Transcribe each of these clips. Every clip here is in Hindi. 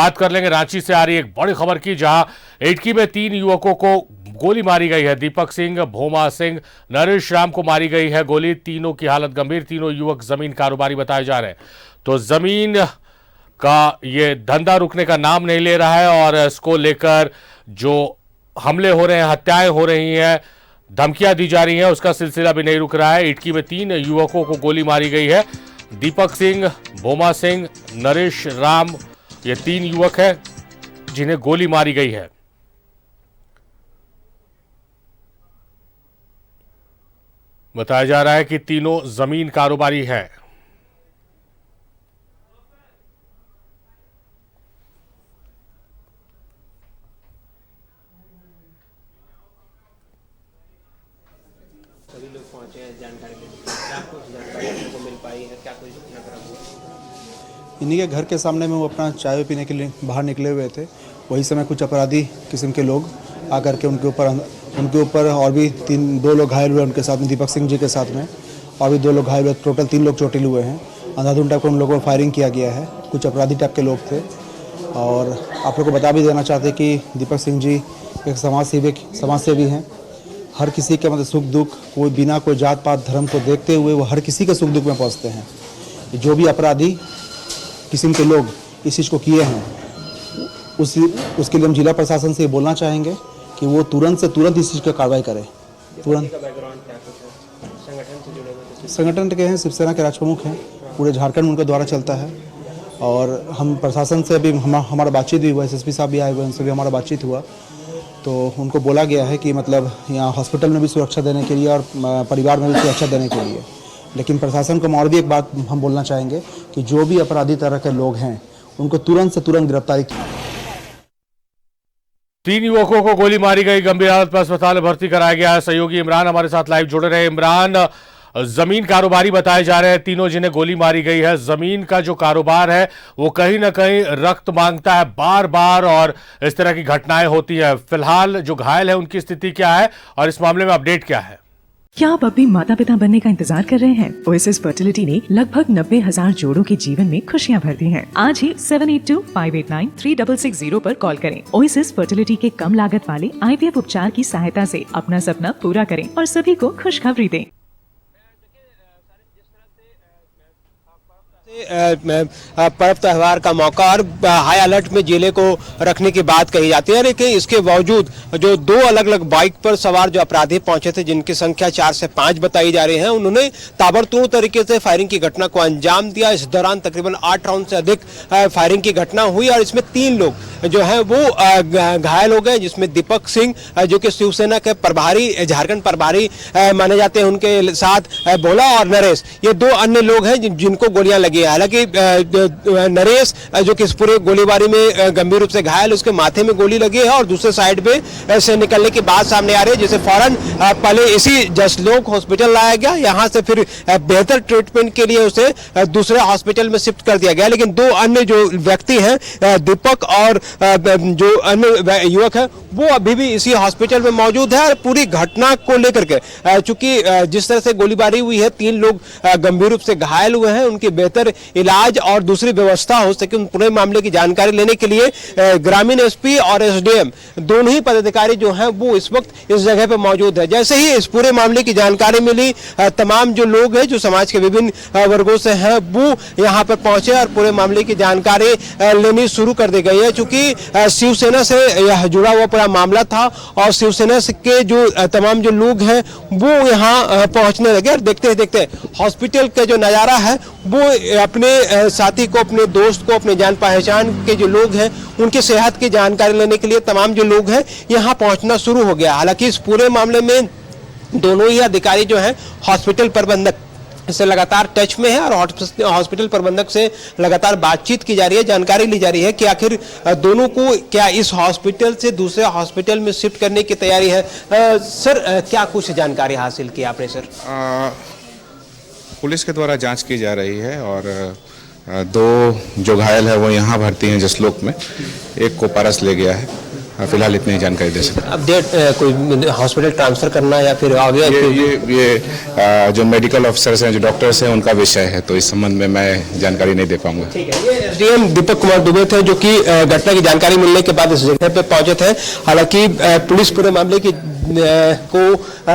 बात कर लेंगे रांची से आ रही एक बड़ी खबर की, जहां इटकी में 3 युवकों को गोली मारी गई है। दीपक सिंह, भोमा सिंह, नरेश राम को मारी गई है गोली। तीनों की हालत गंभीर। तीनों युवक जमीन कारोबारी बताए जा रहे हैं। तो जमीन का ये धंधा रुकने का नाम नहीं ले रहा है और इसको लेकर जो हमले हो रहे हैं, हत्याएं हो रही हैं, धमकियां दी जा रही हैं, उसका सिलसिला भी नहीं रुक रहा है। इटकी में 3 युवकों को गोली मारी गई है। दीपक सिंह, भोमा सिंह, नरेश राम, ये 3 युवक हैं जिन्हें गोली मारी गई है। बताया जा रहा है कि तीनों जमीन कारोबारी हैं। सभी लोग पहुंचे हैं जानकारी लेने। क्या कुछ जानकारी को मिल पाई है? क्या कोई घटनाक्रम हुआ? इन्हीं के घर के सामने में वो अपना चाय पीने के लिए बाहर निकले हुए थे। वही समय कुछ अपराधी किस्म के लोग आकर के उनके ऊपर और भी 2 लोग घायल हुए उनके साथ में, दीपक सिंह जी के साथ में और भी 2 लोग घायल हुए। टोटल 3 लोग चोटिल हुए हैं। अंधाधुंध टाइप को उन लोगों को फायरिंग किया गया है। कुछ अपराधी टाइप के लोग थे। और आप लोग को बता भी देना चाहते कि दीपक सिंह जी एक समाजसेवी हैं। हर किसी के मतलब सुख दुख, कोई बिना कोई जात पात धर्म को देखते हुए वो हर किसी के सुख दुख में पहुँचते हैं। जो भी अपराधी किस्म के लोग इस चीज़ को किए हैं, उसके लिए हम जिला प्रशासन से बोलना चाहेंगे कि वो तुरंत से तुरंत इस चीज़ की कार्रवाई करें। तुरंत। बैकग्राउंड क्या कुछ है? संगठन से जुड़े हुए थे? संगठन के हैं, शिवसेना के राज प्रमुख हैं। पूरे झारखंड में उनके द्वारा चलता है। और हम प्रशासन से भी हमारा बातचीत भी हुआ, SSP साहब भी आए हुए, उनसे भी हमारा बातचीत हुआ। तो उनको बोला गया है कि मतलब यहाँ हॉस्पिटल में भी सुरक्षा देने के लिए और परिवार में भी सुरक्षा देने के लिए। लेकिन प्रशासन को और भी एक बात हम बोलना चाहेंगे कि जो भी अपराधी तरह के लोग हैं उनको तुरंत से तुरंत गिरफ्तारी। 3 युवकों को गोली मारी गई, गंभीर हालत में अस्पताल में भर्ती कराया गया है। सहयोगी इमरान हमारे साथ लाइव जुड़े रहे। इमरान, जमीन कारोबारी बताए जा रहे हैं तीनों जिन्हें गोली मारी गई है। जमीन का जो कारोबार है वो कहीं ना कहीं रक्त मांगता है बार बार और इस तरह की घटनाएं होती है। फिलहाल जो घायल है उनकी स्थिति क्या है और इस मामले में अपडेट क्या है? क्या आप अभी माता पिता बनने का इंतजार कर रहे हैं? ओएसिस फर्टिलिटी ने लगभग 90,000 जोड़ों के जीवन में खुशियां भर दी हैं। आज ही 7825893660 पर कॉल करें। ओएसिस फर्टिलिटी के कम लागत वाले IVF उपचार की सहायता से अपना सपना पूरा करें और सभी को खुशखबरी दें। पर्व त्योहार का मौका और हाई अलर्ट में जिले को रखने की बात कही जाती है, लेकिन इसके बावजूद जो 2 अलग अलग बाइक पर सवार जो अपराधी पहुंचे थे, जिनकी संख्या 4 से 5 बताई जा रही है, उन्होंने ताबड़तोड़ तरीके से फायरिंग की घटना को अंजाम दिया। इस दौरान तकरीबन 8 राउंड से अधिक फायरिंग की घटना हुई और इसमें 3 लोग जो है वो घायल हो गए, जिसमें दीपक सिंह जो कि शिवसेना के प्रभारी, झारखंड प्रभारी माने जाते हैं, उनके साथ भोला और नरेश, ये 2 अन्य लोग हैं जिनको गोलियां लगी। हालांकि नरेश जो कि इस पूरे गोलीबारी में गंभीर रूप से घायल, उसके माथे में गोली लगी है और दूसरे साइड पे से निकलने की बात सामने आ रही है, जिसे फौरन पहले इसी जसलोक हॉस्पिटल लाया गया। यहां से फिर बेहतर ट्रीटमेंट के लिए उसे दूसरे हॉस्पिटल में शिफ्ट कर दिया गया। लेकिन 2 अन्य जो व्यक्ति हैं, दीपक और जो अन्य युवक है, वो अभी भी इसी हॉस्पिटल में मौजूद है। और पूरी घटना को लेकर के चूंकि जिस तरह से गोलीबारी हुई है, 3 लोग गंभीर रूप से घायल हुए हैं, उनकी बेहतर इलाज और दूसरी व्यवस्था हो सके, उन पूरे मामले की जानकारी लेने के लिए ग्रामीण SP और SDM दोनों ही पदाधिकारी जो हैं वो इस वक्त इस जगह पे मौजूद है। जैसे ही इस पूरे मामले की जानकारी मिली, तमाम जो लोग हैं जो समाज के विभिन्न वर्गों से हैं वो यहाँ पर पहुंचे और पूरे मामले की जानकारी लेनी शुरू कर दी गई है। चूंकि शिवसेना से यह जुड़ा हुआ पूरा मामला था और शिवसेना के जो तमाम जो लोग हैं वो यहाँ पहुंचने लगे और देखते देखते हॉस्पिटल का जो नजारा है वो अपने साथी को, अपने दोस्त को, अपने जान पहचान के जो लोग हैं उनकी सेहत की जानकारी लेने के लिए तमाम जो लोग हैं यहाँ पहुंचना शुरू हो गया। हालांकि इस पूरे मामले में दोनों ही अधिकारी जो हैं हॉस्पिटल प्रबंधक से लगातार टच में है और हॉस्पिटल प्रबंधक से लगातार बातचीत की जा रही है, जानकारी ली जा रही है कि आखिर दोनों को क्या इस हॉस्पिटल से दूसरे हॉस्पिटल में शिफ्ट करने की तैयारी है। सर, क्या कुछ जानकारी हासिल की आपने? सर, पुलिस के द्वारा जांच की जा रही है और 2 जो घायल है वो यहाँ भर्ती हैं जसलोक में। एक को पारस ले गया है। फिलहाल इतनी जानकारी दे सकते अब डेट कोई हॉस्पिटल ट्रांसफर करना या फिर आगे हैं। ये जो मेडिकल ऑफिसर्स हैं, जो डॉक्टर्स हैं, उनका विषय है, तो इस संबंध में मैं जानकारी नहीं दे पाऊंगा। ठीक है। ये एसडीएम दीपक कुमार दुबे थे जो कि घटना की जानकारी मिलने के बाद इस जगह पे पहुंचे थे। हालांकि पुलिस पूरे मामले की को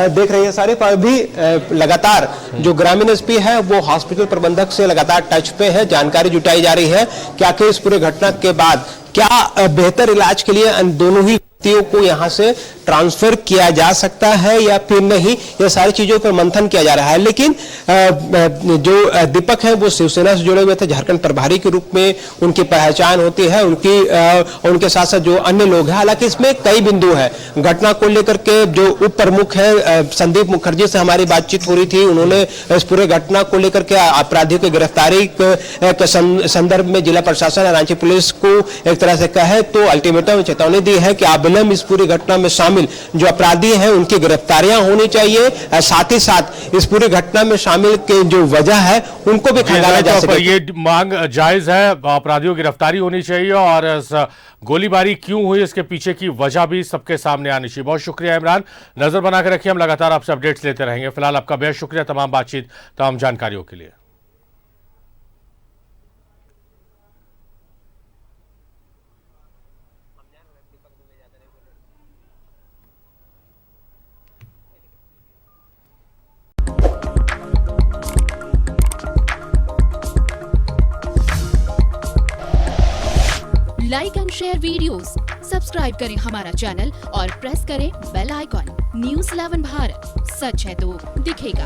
देख रही है सारे, पर अभी लगातार जो ग्रामीण एसपी है वो हॉस्पिटल प्रबंधक से लगातार टच पे है, जानकारी जुटाई जा रही है कि आखिर इस पूरे घटना के बाद क्या बेहतर इलाज के लिए दोनों ही व्यक्तियों को यहां से ट्रांसफर किया जा सकता है या फिर नहीं, ये सारी चीजों पर मंथन किया जा रहा है। लेकिन जो दीपक है वो शिवसेना से जुड़े हुए थे, झारखंड प्रभारी के रूप में उनकी पहचान होती है, उनके साथ साथ जो अन्य लोग हैं। हालांकि इसमें कई बिंदु है। घटना को लेकर के जो उप प्रमुख है संदीप मुखर्जी से हमारी बातचीत हो रही थी, उन्होंने इस पूरे घटना को लेकर के अपराधियों की गिरफ्तारी के संदर्भ में जिला प्रशासन और रांची पुलिस को एक तरह से कहे तो अल्टीमेटम चेतावनी दी है कि अविलंब इस पूरी घटना में शामिल जो अपराधी हैं उनकी गिरफ्तारियां होनी चाहिए, साथ ही साथ इस पूरी घटना में शामिल के जो वजह है उनको भी खंगाला जा सके। ये मांग जायज है, अपराधियों की गिरफ्तारी होनी चाहिए और इस गोलीबारी क्यों हुई इसके पीछे की वजह भी सबके सामने आनी चाहिए। बहुत शुक्रिया इमरान, नजर बनाकर रखिए, हम लगातार आपसे अपडेट्स लेते रहेंगे। फिलहाल आपका बेहद शुक्रिया तमाम बातचीत, तमाम जानकारियों के लिए। Like and share videos, subscribe करें हमारा चैनल और प्रेस करें बेल आइकॉन। न्यूज़ 11 भारत, सच है तो दिखेगा।